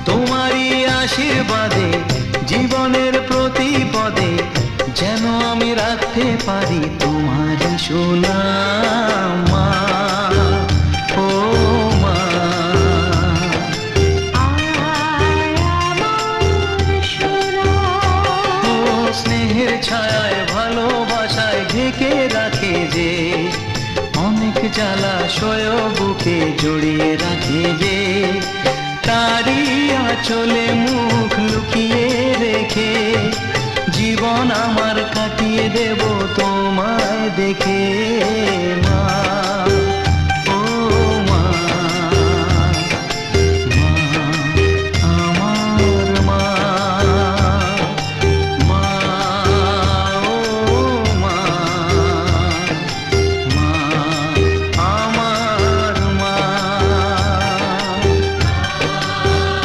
তোমারই আশীর্বাদে জীবনের প্রতি পদে যেন আমি রাখতে পারি তোমারই সুনাম মা, ও মা। ও স্নেহের ছায়ায় ভালোবাসায় ঢেকে রাখে যে, অনেক জ্বালাশয় বুকে জড়িয়ে রাখে যে, তারই আঁচলে মুখ লুকিয়ে রেখে জীবন আমার কাটিয়ে দেব তোমায় দেখে মা।